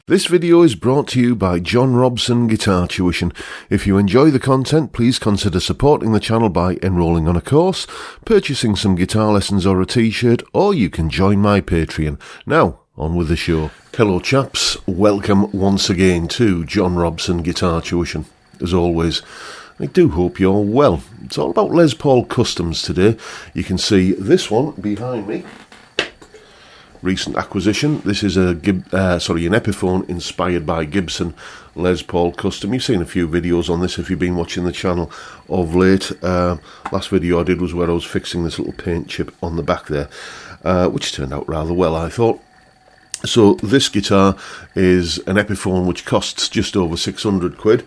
This video is brought to you by John Robson Guitar Tuition. If you enjoy the content, please consider supporting the channel by enrolling on a course, purchasing some guitar lessons or a t-shirt, or you can join my Patreon. Now, on with the show. Hello chaps, welcome once again to John Robson Guitar Tuition. As always, I do hope you're well. It's all about Les Paul Customs today. You can see this one behind me. Recent acquisition. This is an Epiphone inspired by Gibson Les Paul Custom. You've seen a few videos on this if you've been watching the channel of late. Last video I did was where I was fixing this little paint chip on the back there, which turned out rather well, I thought. So this guitar is an Epiphone which costs just over 600 quid,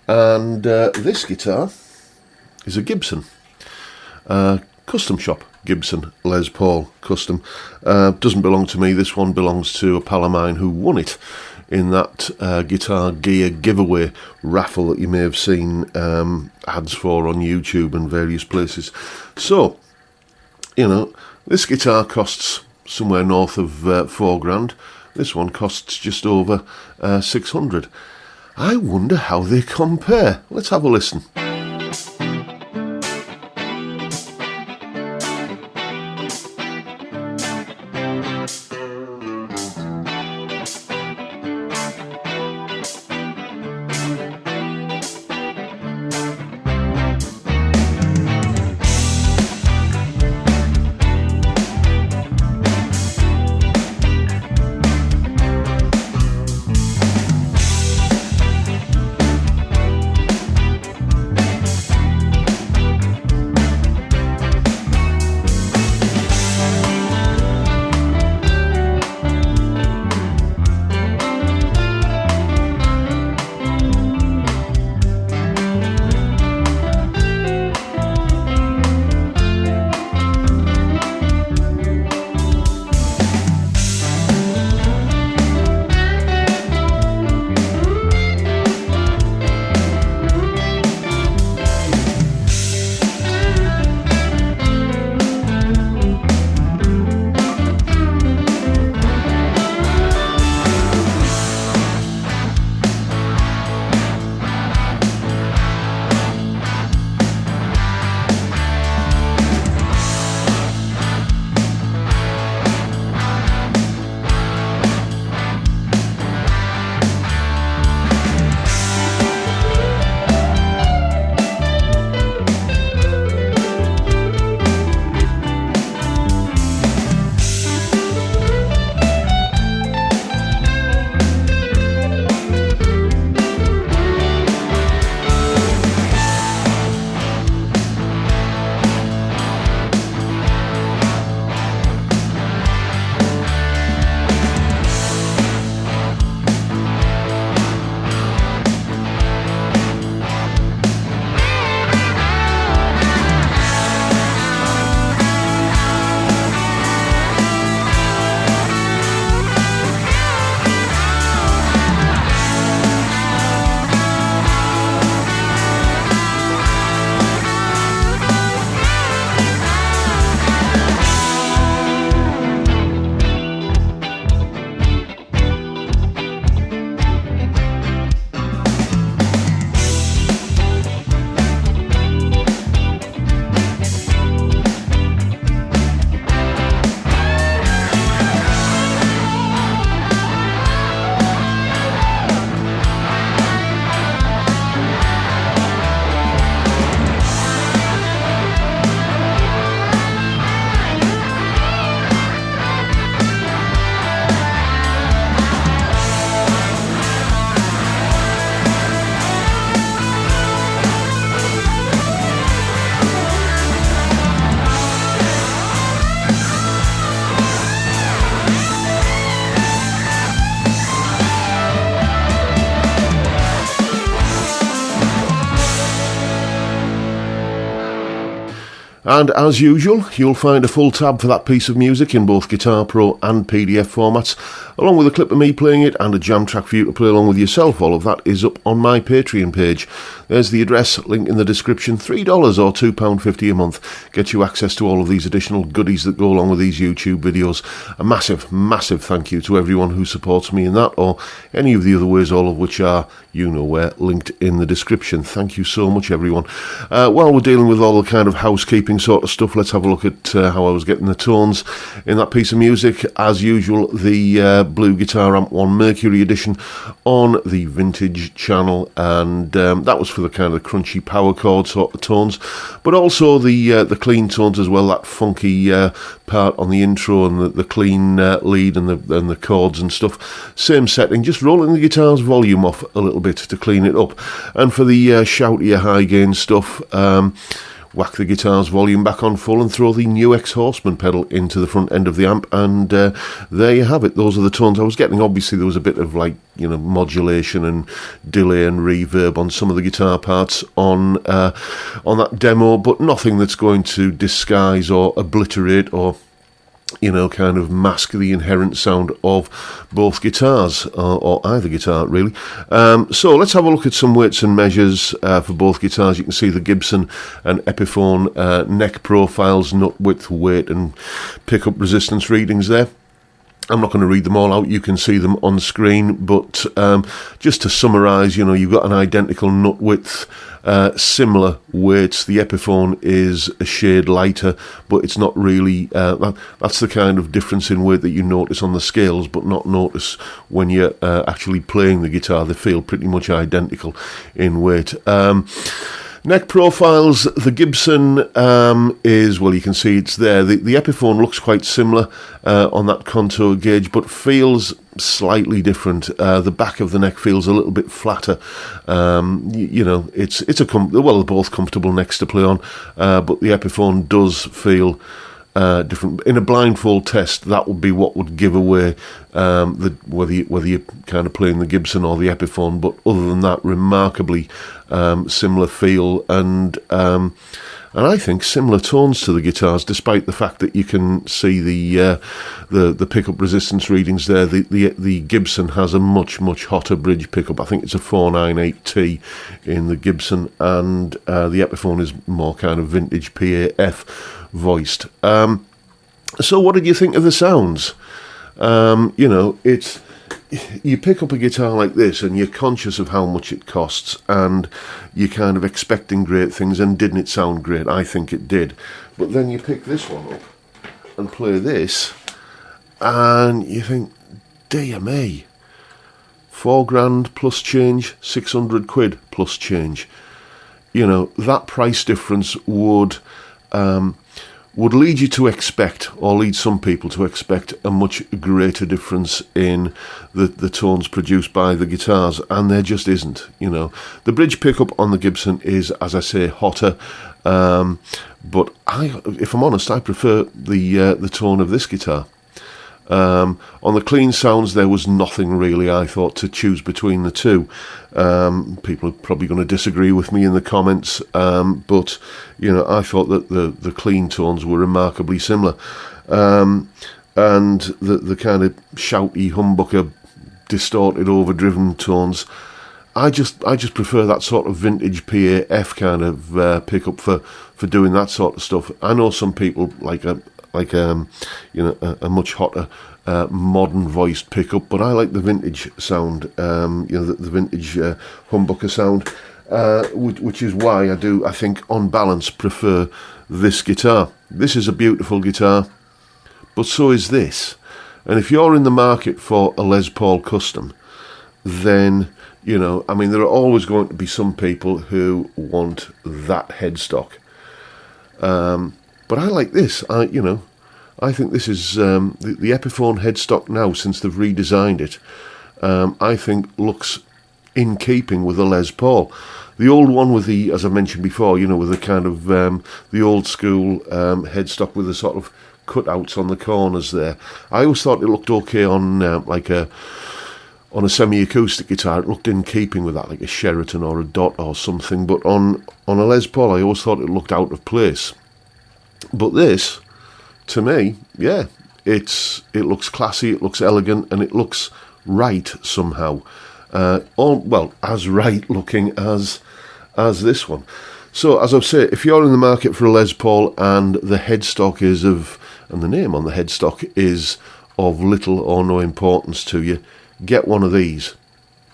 and this guitar is a Gibson custom shop. Gibson Les Paul Custom. Doesn't belong to me. This one belongs to a pal of mine who won it in that guitar gear giveaway raffle that you may have seen ads for on YouTube and various places. So, you know, this guitar costs somewhere north of £4,000. This one costs just over 600. I wonder how they compare. Let's have a listen. And as usual, you'll find a full tab for that piece of music in both Guitar Pro and PDF formats, along with a clip of me playing it and a jam track for you to play along with yourself. All of that is up on my Patreon page. There's the address, link in the description. $3 or £2.50 a month gets you access to all of these additional goodies that go along with these YouTube videos. A massive, massive thank you to everyone who supports me in that, or any of the other ways, all of which are, you know where, linked in the description. Thank you so much, everyone. While we're dealing with all the kind of housekeeping sort of stuff, let's have a look at how I was getting the tones in that piece of music. As usual, the Blue Guitar Amp 1 Mercury edition on the Vintage channel, and that was for the kind of crunchy power chord sort of tones, but also the clean tones as well, that funky part on the intro and the clean lead and the chords and stuff. Same setting, just rolling the guitar's volume off a little bit to clean it up. And for the shoutier high gain stuff, whack the guitar's volume back on full and throw the new X Horseman pedal into the front end of the amp, and there you have it. Those are the tones I was getting. Obviously there was a bit of modulation and delay and reverb on some of the guitar parts on that demo, but nothing that's going to disguise or obliterate or kind of mask the inherent sound of both guitars, or either guitar, really. So let's have a look at some weights and measures for both guitars. You can see the Gibson and Epiphone neck profiles, nut width, weight, and pickup resistance readings there. I'm not going to read them all out, you can see them on screen, but just to summarise, you've got an identical nut width, similar weights. The Epiphone is a shade lighter, but it's not really, that's the kind of difference in weight that you notice on the scales, but not notice when you're actually playing the guitar. They feel pretty much identical in weight. Neck profiles, the Gibson is, well, you can see it's there. The Epiphone looks quite similar on that contour gauge, but feels slightly different. The back of the neck feels a little bit flatter. It's they're both comfortable necks to play on, but the Epiphone does feel different. In a blindfold test, that would be what would give away whether you're kind of playing the Gibson or the Epiphone. But other than that, remarkably similar feel and I think similar tones to the guitars, despite the fact that you can see the pickup resistance readings there. The Gibson has a much hotter bridge pickup. I think it's a 498T in the Gibson, and the Epiphone is more kind of vintage PAF voiced. So what did you think of the sounds? It's, you pick up a guitar like this and you're conscious of how much it costs, and you're kind of expecting great things, and didn't it sound great? I think it did. But then you pick this one up and play this and you think, dear me, £4,000 plus change, 600 quid plus change. That price difference would lead you to expect, or lead some people to expect, a much greater difference in the tones produced by the guitars, and there just isn't. The bridge pickup on the Gibson is, as I say, hotter, but if I'm honest, I prefer the tone of this guitar. On the clean sounds, there was nothing really, I thought, to choose between the two. People are probably going to disagree with me in the comments, but I thought that the clean tones were remarkably similar, and the kind of shouty, humbucker, distorted, overdriven tones, I just prefer that sort of vintage PAF kind of pickup for doing that sort of stuff. I know some people like a much hotter modern voiced pickup, but I like the vintage sound, the vintage humbucker sound, which is why I think on balance prefer this guitar. This is a beautiful guitar, but so is this. And if you're in the market for a Les Paul custom, then there are always going to be some people who want that headstock. But I like this. I think this is the Epiphone headstock now, since they've redesigned it. I think looks in keeping with the Les Paul. The old one with the, as I mentioned before, with the kind of the old school headstock with the sort of cutouts on the corners there. I always thought it looked okay on a semi-acoustic guitar. It looked in keeping with that, like a Sheraton or a Dot or something. But on a Les Paul, I always thought it looked out of place. But this, to me, yeah, it looks classy, it looks elegant, and it looks right somehow. As right looking as this one. So, as I've said, if you're in the market for a Les Paul and the headstock and the name on the headstock is of little or no importance to you, get one of these.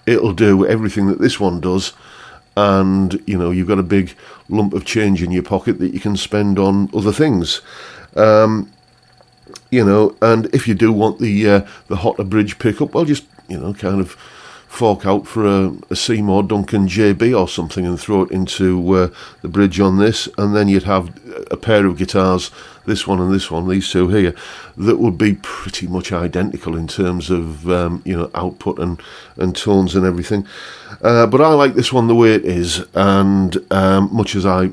It'll do everything that this one does, and you've got a big lump of change in your pocket that you can spend on other things. And if you do want the hotter bridge pickup, well, just kind of fork out for a Seymour Duncan JB or something and throw it into the bridge on this, and then you'd have a pair of guitars, this one and this one, these two here, that would be pretty much identical in terms of output and tones and everything. But I like this one the way it is, and much as I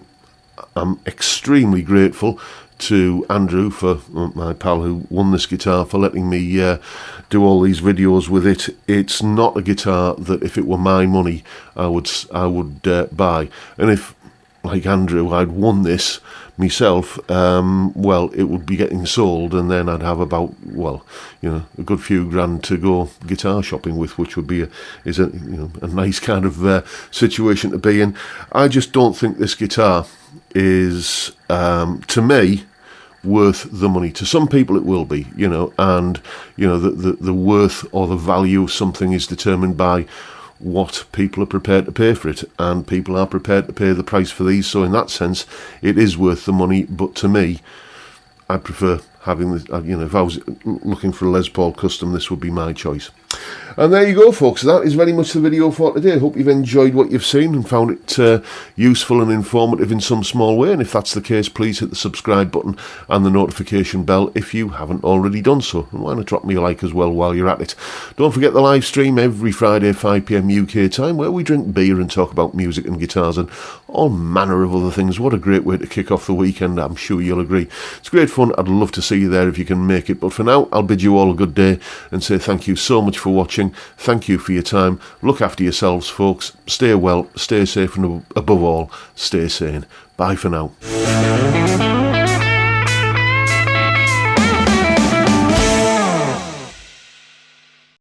am extremely grateful to Andrew, for my pal who won this guitar, for letting me do all these videos with it. It's not a guitar that, if it were my money, I would buy. And if, like Andrew, I'd won this myself, it would be getting sold, and then I'd have about a good few grand to go guitar shopping with, which would be a nice kind of situation to be in. I just don't think this guitar is, to me, worth the money. To some people it will be, and the worth or the value of something is determined by what people are prepared to pay for it, and people are prepared to pay the price for these. So in that sense, it is worth the money. But to me, I prefer having the, if I was looking for a Les Paul custom, this would be my choice. And there you go, folks. That is very much the video for today. I hope you've enjoyed what you've seen and found it useful and informative in some small way. And if that's the case, please hit the subscribe button and the notification bell if you haven't already done so. And why not drop me a like as well while you're at it. Don't forget the live stream every Friday, 5 p.m. UK time, where we drink beer and talk about music and guitars and all manner of other things. What a great way to kick off the weekend, I'm sure you'll agree. It's great fun. I'd love to see you there if you can make it. But for now, I'll bid you all a good day and say thank you so much for watching. Thank you for your time. Look after yourselves, folks. Stay well, stay safe, and above all, stay sane. Bye for now.